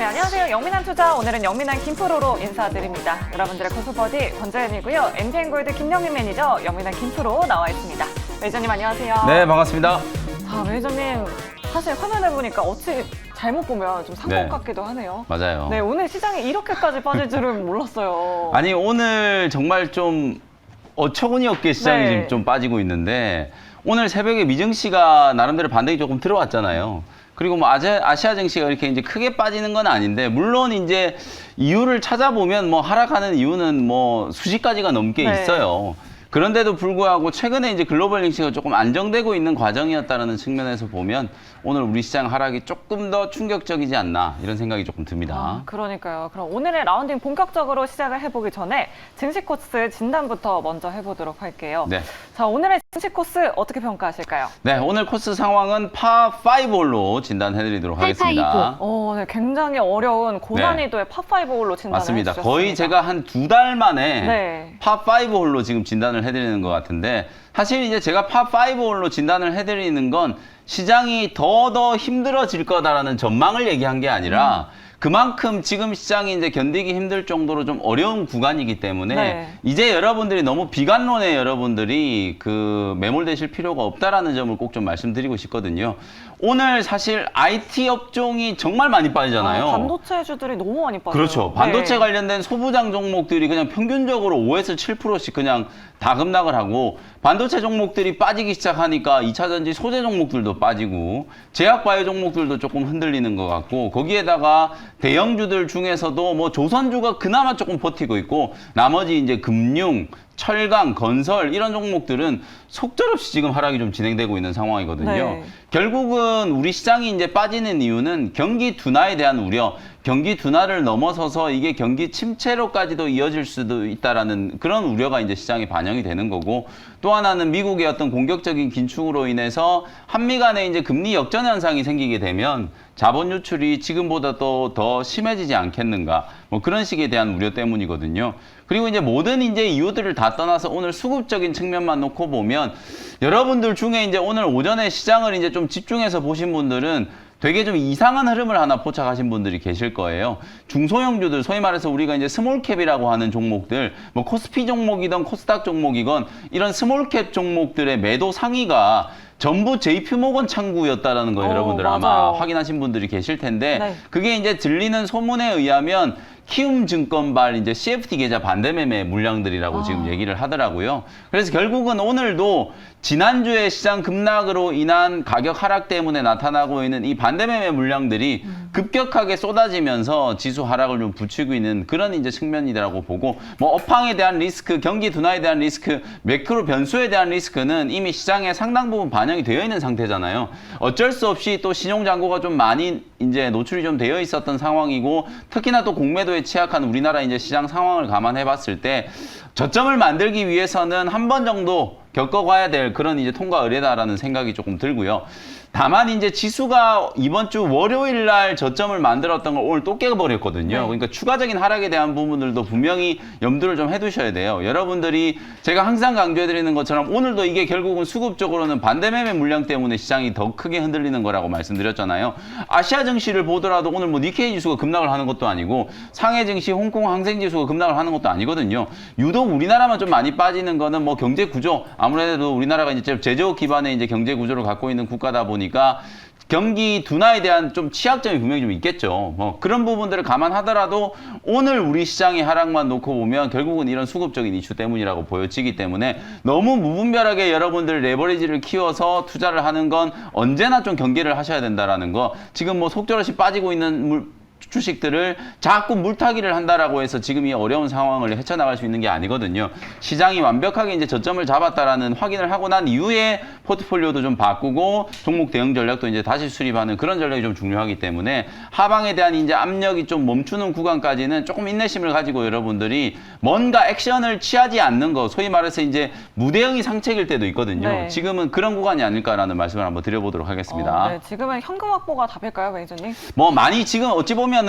네, 안녕하세요. 영민한 투자, 오늘은 영민한 김프로로 인사드립니다. 여러분들의 고수버디 권재현이고요. MTN골드 김영민 매니저, 영민한 김프로 나와 있습니다. 매니저님 안녕하세요. 네, 반갑습니다. 자, 매니저님 사실 화면을 보니까 어찌 잘못 보면 좀 산 것 네. 같기도 하네요. 맞아요. 네, 오늘 시장이 이렇게까지 빠질 줄은 몰랐어요. 아니, 오늘 정말 좀 어처구니 없게 시장이 네. 지금 좀 빠지고 있는데 오늘 새벽에 미증시가 나름대로 반등이 조금 들어왔잖아요. 그리고 뭐 아시아 증시가 이렇게 이제 크게 빠지는 건 아닌데, 물론 이제 이유를 찾아보면 뭐 하락하는 이유는 뭐 수십 가지가 넘게 네. 있어요. 그런데도 불구하고 최근에 이제 글로벌 증시가 조금 안정되고 있는 과정이었다는 측면에서 보면 오늘 우리 시장 하락이 조금 더 충격적이지 않나 이런 생각이 조금 듭니다. 아, 그러니까요. 그럼 오늘의 라운딩 본격적으로 시작을 해보기 전에 증시 코스 진단부터 먼저 해보도록 할게요. 네. 자, 오늘의 증시 코스 어떻게 평가하실까요? 네, 오늘 코스 상황은 파5홀로 진단해드리도록 하겠습니다. 네, 굉장히 어려운 고난이도의 파5 홀로 진단을 맞습니다. 해주셨습니다. 거의 제가 한 2달 만에 네. 파5홀로 지금 진단을 해드리는 것 같은데, 사실 이제 제가 파5홀로 진단을 해드리는 건 시장이 더 힘들어질 거다라는 전망을 얘기한 게 아니라 그만큼 지금 시장이 이제 견디기 힘들 정도로 좀 어려운 구간이기 때문에 네. 이제 여러분들이 너무 비관론에 여러분들이 그 매몰되실 필요가 없다라는 점을 꼭 좀 말씀드리고 싶거든요. 오늘 사실 IT 업종이 정말 많이 빠지잖아요. 반도체주들이 너무 많이 빠져요. 그렇죠. 반도체 네. 관련된 소부장 종목들이 그냥 평균적으로 5에서 7%씩 그냥 다 급락을 하고, 반도체 종목들이 빠지기 시작하니까 2차전지 소재 종목들도 빠지고 제약바이오 종목들도 조금 흔들리는 것 같고, 거기에다가 대형주들 중에서도 뭐 조선주가 그나마 조금 버티고 있고, 나머지 이제 금융, 철강, 건설 이런 종목들은 속절없이 지금 하락이 좀 진행되고 있는 상황이거든요. 네. 결국은 우리 시장이 이제 빠지는 이유는 경기 둔화에 대한 우려, 경기 둔화를 넘어서서 이게 경기 침체로까지도 이어질 수도 있다라는 그런 우려가 이제 시장에 반영이 되는 거고, 또 하나는 미국의 어떤 공격적인 긴축으로 인해서 한미 간에 이제 금리 역전 현상이 생기게 되면 자본 유출이 지금보다 또 더 심해지지 않겠는가, 뭐 그런 식에 대한 우려 때문이거든요. 그리고 이제 모든 이제 이유들을 다 떠나서 오늘 수급적인 측면만 놓고 보면, 여러분들 중에 이제 오늘 오전에 시장을 이제 좀 집중해서 보신 분들은 되게 좀 이상한 흐름을 하나 포착하신 분들이 계실 거예요. 중소형주들, 소위 말해서 우리가 이제 스몰캡이라고 하는 종목들, 뭐 코스피 종목이든 코스닥 종목이건 이런 스몰캡 종목들의 매도 상위가 전부 JP모건 창구였다라는 거 여러분들 아마 맞아요. 확인하신 분들이 계실 텐데, 네. 그게 이제 들리는 소문에 의하면 키움증권발 이제 CFD 계좌 반대매매 물량들이라고 지금 얘기를 하더라고요. 그래서 결국은 오늘도 지난주에 시장 급락으로 인한 가격 하락 때문에 나타나고 있는 이 반대매매 물량들이 급격하게 쏟아지면서 지수 하락을 좀 부추기고 있는 그런 이제 측면이라고 보고, 뭐 업황에 대한 리스크, 경기 둔화에 대한 리스크, 매크로 변수에 대한 리스크는 이미 시장에 상당 부분 반영이 되어 있는 상태잖아요. 어쩔 수 없이 또 신용 잔고가 좀 많이 이제 노출이 좀 되어 있었던 상황이고, 특히나 또 공매도에 취약한 우리나라 이제 시장 상황을 감안해 봤을 때 저점을 만들기 위해서는 한 번 정도 겪어가야 될 그런 이제 통과 의례다라는 생각이 조금 들고요. 다만 이제 지수가 이번 주 월요일 날 저점을 만들었던 걸 오늘 또 깨버렸거든요. 네. 그러니까 추가적인 하락에 대한 부분들도 분명히 염두를 좀 해두셔야 돼요. 여러분들이 제가 항상 강조해드리는 것처럼 오늘도 이게 결국은 수급적으로는 반대매매 물량 때문에 시장이 더 크게 흔들리는 거라고 말씀드렸잖아요. 아시아 증시를 보더라도 오늘 뭐 니케이 지수가 급락을 하는 것도 아니고 상해 증시, 홍콩 항생 지수가 급락을 하는 것도 아니거든요. 유독 우리나라만 좀 많이 빠지는 거는 뭐 경제 구조, 아무래도 우리나라가 이제 제조업 기반의 이제 경제 구조를 갖고 있는 국가다 보니까 경기 둔화에 대한 좀 취약점이 분명히 좀 있겠죠. 뭐 그런 부분들을 감안하더라도 오늘 우리 시장의 하락만 놓고 보면 결국은 이런 수급적인 이슈 때문이라고 보여지기 때문에 너무 무분별하게 여러분들 레버리지를 키워서 투자를 하는 건 언제나 좀 경계를 하셔야 된다라는 거. 지금 뭐 속절없이 빠지고 있는 주식들을 자꾸 물타기를 한다라고 해서 지금 이 어려운 상황을 헤쳐나갈 수 있는 게 아니거든요. 시장이 완벽하게 이제 저점을 잡았다라는 확인을 하고 난 이후에 포트폴리오도 좀 바꾸고 종목 대응 전략도 이제 다시 수립하는 그런 전략이 좀 중요하기 때문에 하방에 대한 이제 압력이 좀 멈추는 구간까지는 조금 인내심을 가지고 여러분들이 뭔가 액션을 취하지 않는 거, 소위 말해서 이제 무대응이 상책일 때도 있거든요. 네. 지금은 그런 구간이 아닐까라는 말씀을 한번 드려보도록 하겠습니다. 네, 지금은 현금 확보가 답일까요, 매니저님? 뭐 많이 지금 어찌 보면은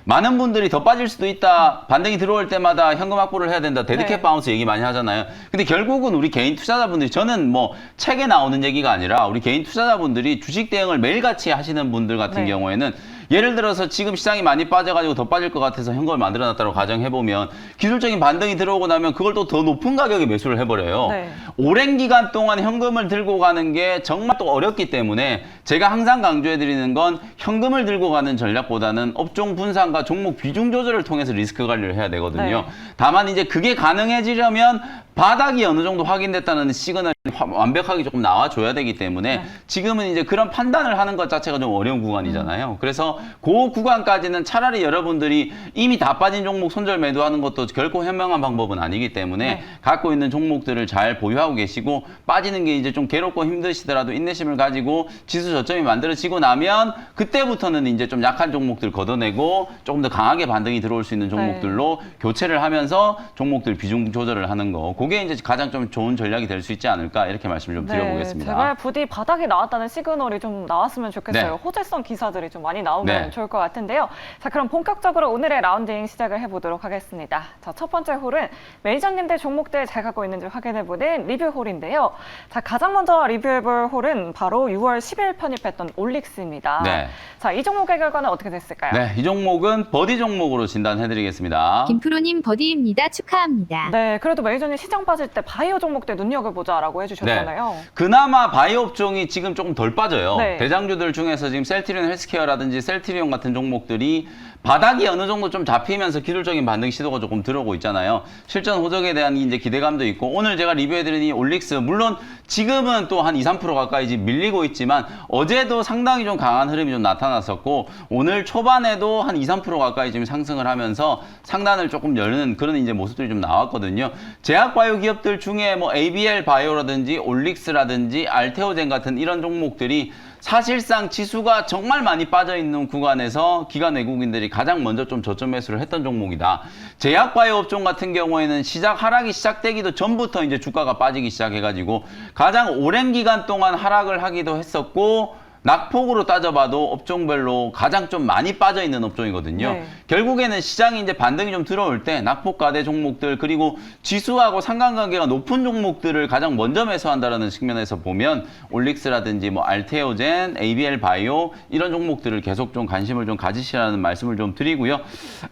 많은 분들이 더 빠질 수도 있다. 반등이 들어올 때마다 현금 확보를 해야 된다. 데드캣 네. 바운스 얘기 많이 하잖아요. 근데 결국은 우리 개인 투자자분들이, 저는 뭐 책에 나오는 얘기가 아니라 우리 개인 투자자분들이 주식 대응을 매일같이 하시는 분들 같은 네. 경우에는 예를 들어서 지금 시장이 많이 빠져가지고 더 빠질 것 같아서 현금을 만들어놨다고 가정해보면 기술적인 반등이 들어오고 나면 그걸 또 더 높은 가격에 매수를 해버려요. 네. 오랜 기간 동안 현금을 들고 가는 게 정말 또 어렵기 때문에 제가 항상 강조해드리는 건 현금을 들고 가는 전략보다는 업종 분산과 종목 비중 조절을 통해서 리스크 관리를 해야 되거든요. 네. 다만 이제 그게 가능해지려면 바닥이 어느 정도 확인됐다는 시그널이 완벽하게 조금 나와줘야 되기 때문에 네. 지금은 이제 그런 판단을 하는 것 자체가 좀 어려운 구간이잖아요. 그래서 그 구간까지는 차라리 여러분들이 이미 다 빠진 종목 손절 매도하는 것도 결코 현명한 방법은 아니기 때문에 네. 갖고 있는 종목들을 잘 보유하고 계시고 빠지는 게 이제 좀 괴롭고 힘드시더라도 인내심을 가지고 지수 저점이 만들어지고 나면 그때부터는 이제 좀 약한 종목들 걷어내고 조금 더 강하게 반등이 들어올 수 있는 종목들로 교체를 하면서 종목들 비중 조절을 하는 거. 그게 이제 가장 좀 좋은 전략이 될 수 있지 않을까 이렇게 말씀을 좀 드려보겠습니다. 제발 부디 바닥이 나왔다는 시그널이 좀 나왔으면 좋겠어요. 네. 호재성 기사들이 좀 많이 나오면 네. 좋을 것 같은데요. 자, 그럼 본격적으로 오늘의 라운딩 시작을 해보도록 하겠습니다. 자, 첫 번째 홀은 매니저님들 종목들 잘 갖고 있는지 확인해보는 리뷰 홀인데요. 자, 가장 먼저 리뷰해볼 홀은 바로 6월 10일 편입했던 올릭스입니다. 네. 자, 이 종목의 결과는 어떻게 됐을까요? 네, 이 종목은 버디 종목으로 진단해드리겠습니다. 김프로님 버디입니다. 축하합니다. 네, 그래도 매니저님 시장 빠질 때 바이오 종목들 눈여겨보자라고 해주셨잖아요. 그나마 바이오 업종이 지금 조금 덜 빠져요. 네. 대장주들 중에서 지금 셀트리온 헬스케어라든지 셀트리온 같은 종목들이 바닥이 어느 정도 좀 잡히면서 기술적인 반등 시도가 조금 들어오고 있잖아요. 실전 호적에 대한 이제 기대감도 있고 오늘 제가 리뷰해드린 이 올릭스 물론 지금은 또 한 2, 3% 가까이 지금 밀리고 있지만 어제도 상당히 좀 강한 흐름이 좀 나타났었고 오늘 초반에도 한 2, 3% 가까이 지금 상승을 하면서 상단을 조금 여는 그런 이제 모습들이 좀 나왔거든요. 제약바이오 기업들 중에 뭐 ABL 바이오라든지 올릭스라든지 알테오젠 같은 이런 종목들이 사실상 지수가 정말 많이 빠져있는 구간에서 기관 외국인들이 가장 먼저 좀 저점 매수를 했던 종목이다. 제약바이오 업종 같은 경우에는 하락이 시작되기도 전부터 이제 주가가 빠지기 시작해가지고 가장 오랜 기간 동안 하락을 하기도 했었고 낙폭으로 따져봐도 업종별로 가장 좀 많이 빠져있는 업종이거든요. 네. 결국에는 시장이 이제 반등이 좀 들어올 때 낙폭과대 종목들 그리고 지수하고 상관관계가 높은 종목들을 가장 먼저 매수한다라는 측면에서 보면 올릭스라든지 뭐 알테오젠, ABL 바이오 이런 종목들을 계속 좀 관심을 좀 가지시라는 말씀을 좀 드리고요.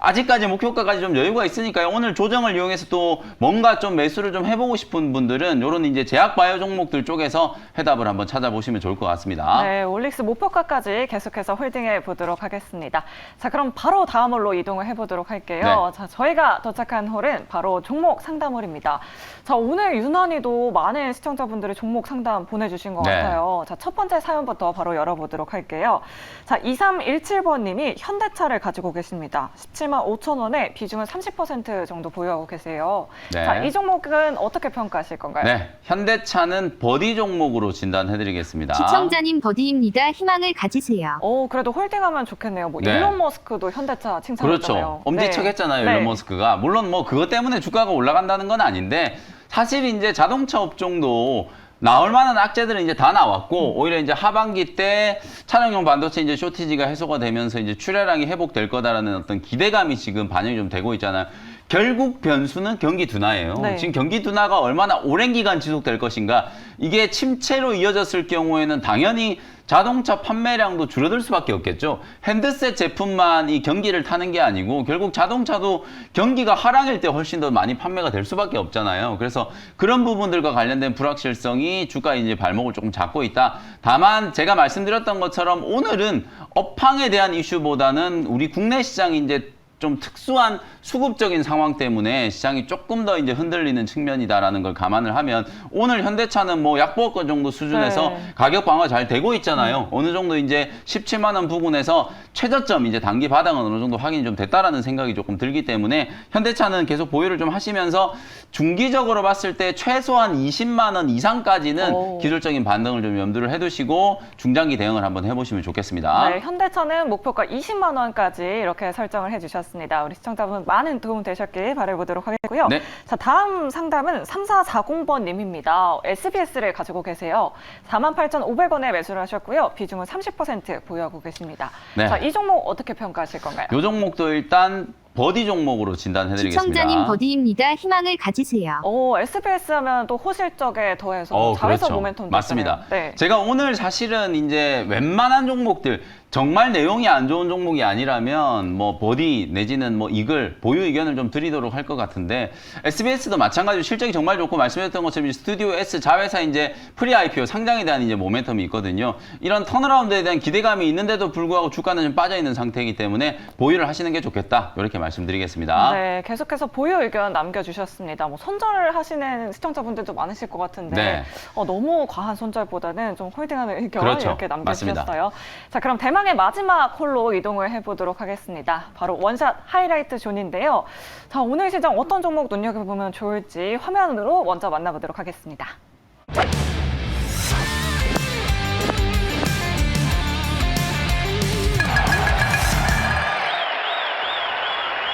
아직까지 목표가까지 좀 여유가 있으니까요. 오늘 조정을 이용해서 또 뭔가 좀 매수를 좀 해보고 싶은 분들은 이런 이제 제약 바이오 종목들 쪽에서 해답을 한번 찾아보시면 좋을 것 같습니다. 네, 올릭스 목표가까지 계속해서 홀딩해 보도록 하겠습니다. 자, 그럼 바로 다음 홀로 이동을 해보도록 할게요. 네. 자, 저희가 도착한 홀은 바로 종목 상담홀입니다. 자, 오늘 유난히도 많은 시청자분들이 종목 상담 보내주신 것 네. 같아요. 자, 첫 번째 사연부터 바로 열어보도록 할게요. 자, 2317번님이 현대차를 가지고 계십니다. 17만 5천 원에 비중은 30% 정도 보유하고 계세요. 네. 자, 이 종목은 어떻게 평가하실 건가요? 네, 현대차는 버디 종목으로 진단해드리겠습니다. 시청자님 버디입니다. 희망을 가지세요. 그래도 홀딩하면 좋겠네요. 뭐 네. 일론 머스크도 현대차 칭찬했잖아요. 그렇죠. 엄지척했잖아요, 네. 일론 머스크가. 물론 뭐 그것 때문에 주가가 올라간다는 건 아닌데 사실 이제 자동차 업종도 나올 만한 악재들은 이제 다 나왔고 오히려 이제 하반기 때 차량용 반도체 이제 쇼티지가 해소가 되면서 이제 출하량이 회복될 거다라는 어떤 기대감이 지금 반영이 좀 되고 있잖아요. 결국 변수는 경기 둔화예요. 네. 지금 경기 둔화가 얼마나 오랜 기간 지속될 것인가. 이게 침체로 이어졌을 경우에는 당연히 자동차 판매량도 줄어들 수밖에 없겠죠. 핸드셋 제품만 이 경기를 타는 게 아니고 결국 자동차도 경기가 하락일 때 훨씬 더 많이 판매가 될 수밖에 없잖아요. 그래서 그런 부분들과 관련된 불확실성이 주가에 이제 발목을 조금 잡고 있다. 다만 제가 말씀드렸던 것처럼 오늘은 업황에 대한 이슈보다는 우리 국내 시장이 이제 좀 특수한 수급적인 상황 때문에 시장이 조금 더 이제 흔들리는 측면이다라는 걸 감안을 하면 오늘 현대차는 뭐 약보합권 정도 수준에서 네. 가격 방어가 잘 되고 있잖아요. 어느 정도 이제 17만 원 부근에서 최저점 이제 단기 바닥은 어느 정도 확인이 좀 됐다라는 생각이 조금 들기 때문에 현대차는 계속 보유를 좀 하시면서 중기적으로 봤을 때 최소한 20만 원 이상까지는 기술적인 반등을 좀 염두를 해두시고 중장기 대응을 한번 해보시면 좋겠습니다. 네, 현대차는 목표가 20만 원까지 이렇게 설정을 해주셨습니다. 우리 시청자분 많은 도움 되셨길 바라보도록 하겠고요. 네. 자, 다음 상담은 3440번님입니다. SBS를 가지고 계세요. 48,500원에 매수를 하셨고요. 비중은 30% 보유하고 계십니다. 네. 자, 이 종목 어떻게 평가하실 건가요? 이 종목도 일단 버디 종목으로 진단해드리겠습니다. 시청자님 버디입니다. 희망을 가지세요. SBS 하면 또 호실적에 더해서 자회사 그렇죠. 모멘텀도 맞습니다. 있잖아요. 네. 제가 오늘 사실은 이제 웬만한 종목들 정말 내용이 안 좋은 종목이 아니라면 뭐 버디 내지는 뭐 이글 보유 의견을 좀 드리도록 할 것 같은데 SBS도 마찬가지로 실적이 정말 좋고 말씀드렸던 것처럼 이제 스튜디오 S 자회사 이제 프리 IPO 상장에 대한 이제 모멘텀이 있거든요. 이런 턴어라운드에 대한 기대감이 있는데도 불구하고 주가는 좀 빠져 있는 상태이기 때문에 보유를 하시는 게 좋겠다. 이렇게 말씀드리겠습니다. 네, 계속해서 보유 의견 남겨주셨습니다. 뭐 손절을 하시는 시청자분들도 많으실 것 같은데 네. 너무 과한 손절보다는 좀 홀딩하는 의견 그렇죠. 이렇게 남겨주셨어요. 맞습니다. 자, 그럼 대망의 마지막 홀로 이동을 해보도록 하겠습니다. 바로 원샷 하이라이트 존인데요. 자, 오늘 시장 어떤 종목 눈여겨보면 좋을지 화면으로 먼저 만나보도록 하겠습니다.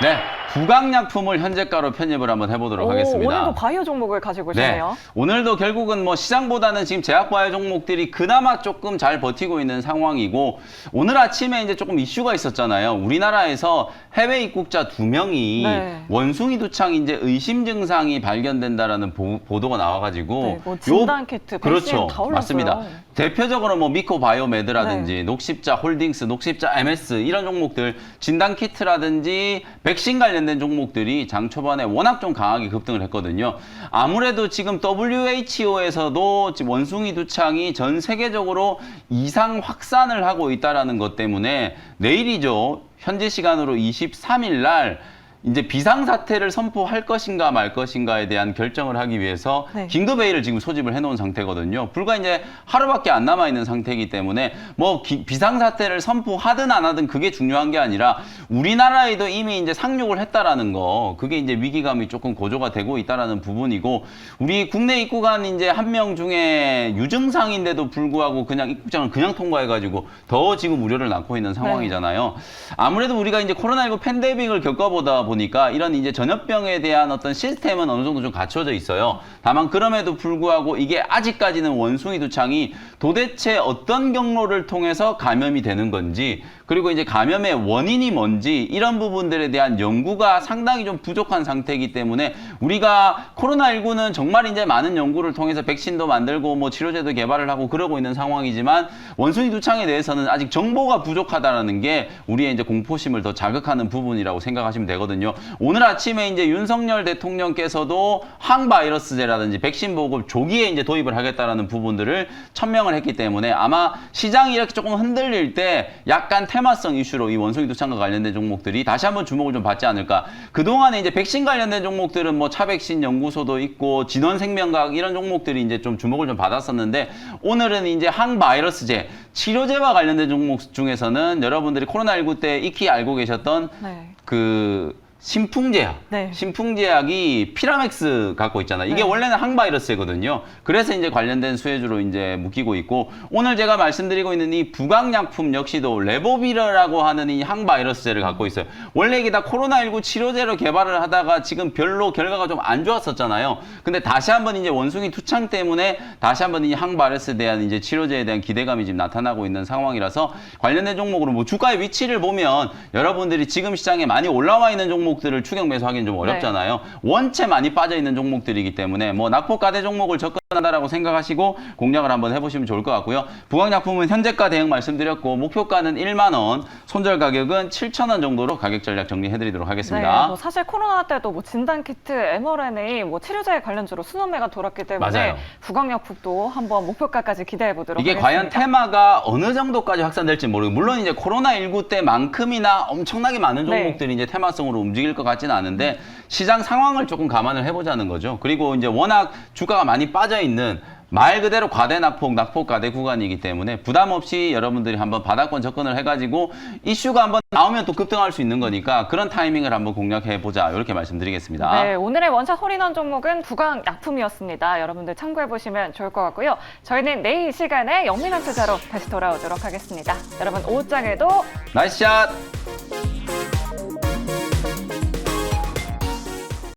네. 구강약품을 현재가로 편입을 한번 해보도록 하겠습니다. 오늘도 바이오 종목을 가지고 오셨네요. 네. 오늘도 결국은 뭐 시장보다는 지금 제약바이오 종목들이 그나마 조금 잘 버티고 있는 상황이고 오늘 아침에 이제 조금 이슈가 있었잖아요. 우리나라에서 해외 입국자 2명이 네. 원숭이 두창 이제 의심 증상이 발견된다라는 보도가 나와가지고 네, 뭐 진단 키트, 백신 그렇죠. 다 올랐어요. 맞습니다. 대표적으로 뭐 미코바이오메드라든지 녹십자 홀딩스, 녹십자 MS 이런 종목들 진단 키트라든지 백신 관련된 종목들이 장 초반에 워낙 좀 강하게 급등을 했거든요. 아무래도 지금 WHO에서도 지금 원숭이 두창이 전 세계적으로 이상 확산을 하고 있다라는 것 때문에 내일이죠. 현재 시간으로 23일 날 이제 비상사태를 선포할 것인가 말 것인가에 대한 결정을 하기 위해서 네. 긴급회의를 지금 소집을 해놓은 상태거든요. 불과 이제 하루밖에 안 남아있는 상태이기 때문에 뭐 비상사태를 선포하든 안 하든 그게 중요한 게 아니라 우리나라에도 이미 이제 상륙을 했다라는 거 그게 이제 위기감이 조금 고조가 되고 있다라는 부분이고 우리 국내 입국한 이제 한 명 중에 유증상인데도 불구하고 그냥 입국장을 그냥 통과해가지고 더 지금 우려를 낳고 있는 상황이잖아요. 아무래도 우리가 이제 코로나19 팬데믹을 겪어보다 보니까 이런 이제 전염병에 대한 어떤 시스템은 어느 정도 좀 갖춰져 있어요. 다만 그럼에도 불구하고 이게 아직까지는 원숭이 두창이 도대체 어떤 경로를 통해서 감염이 되는 건지 그리고 이제 감염의 원인이 뭔지 이런 부분들에 대한 연구가 상당히 좀 부족한 상태이기 때문에 우리가 코로나19는 정말 이제 많은 연구를 통해서 백신도 만들고 뭐 치료제도 개발을 하고 그러고 있는 상황이지만 원숭이 두창에 대해서는 아직 정보가 부족하다라는 게 우리의 이제 공포심을 더 자극하는 부분이라고 생각하시면 되거든요. 오늘 아침에 이제 윤석열 대통령께서도 항바이러스제라든지 백신 보급 조기에 이제 도입을 하겠다라는 부분들을 천명을 했기 때문에 아마 시장이 이렇게 조금 흔들릴 때 약간 테마성 이슈로 이 원숭이 두창과 관련된 종목들이 다시 한번 주목을 좀 받지 않을까. 그동안에 이제 백신 관련된 종목들은 뭐 차백신 연구소도 있고 진원생명과학 이런 종목들이 이제 좀 주목을 좀 받았었는데 오늘은 이제 항바이러스제 치료제와 관련된 종목 중에서는 여러분들이 코로나19 때 익히 알고 계셨던 네. 그 신풍제약. 네. 신풍제약이 피라맥스 갖고 있잖아요. 이게 네. 원래는 항바이러스거든요. 그래서 이제 관련된 수혜주로 이제 묶이고 있고 오늘 제가 말씀드리고 있는 이 부강약품 역시도 레보비러라고 하는 이 항바이러스제를 갖고 있어요. 원래 이게 다 코로나19 치료제로 개발을 하다가 지금 별로 결과가 좀 안 좋았었잖아요. 근데 다시 한번 이제 원숭이 투창 때문에 다시 한번 이 항바이러스에 대한 이제 치료제에 대한 기대감이 지금 나타나고 있는 상황이라서 관련된 종목으로 뭐 주가의 위치를 보면 여러분들이 지금 시장에 많이 올라와 있는 종목들을 추격 매수하기는 좀 어렵잖아요. 원체 많이 빠져 있는 종목들이기 때문에 뭐 낙폭가대 종목을 접근한다라고 생각하시고 공략을 한번 해보시면 좋을 것 같고요. 부강약품은 현재가 대응 말씀드렸고 목표가는 1만 원, 손절 가격은 7,000원 정도로 가격 전략 정리해드리도록 하겠습니다. 네, 뭐 사실 코로나 때도 뭐 진단키트, mRNA, 뭐 치료제 관련주로 순환매가 돌았기 때문에 맞아요. 부강약품도 한번 목표가까지 기대해 보도록 이게 하겠습니다. 과연 테마가 어느 정도까지 확산될지 모르고 물론 이제 코로나19 때만큼이나 엄청나게 많은 네. 종목들이 이제 테마성으로 움직일 것 같지는 않은데 시장 상황을 조금 감안을 해보자는 거죠. 그리고 이제 워낙 주가가 많이 빠져 있는 말 그대로 과대 낙폭, 낙폭 과대 구간이기 때문에 부담 없이 여러분들이 한번 바닥권 접근을 해가지고 이슈가 한번 나오면 또 급등할 수 있는 거니까 그런 타이밍을 한번 공략해보자 이렇게 말씀드리겠습니다. 네, 오늘의 원샷 홀인원 종목은 부강약품이었습니다. 여러분들 참고해보시면 좋을 것 같고요. 저희는 내일 이 시간에 영민한 투자로 다시 돌아오도록 하겠습니다. 여러분 오후장에도 나이스 샷!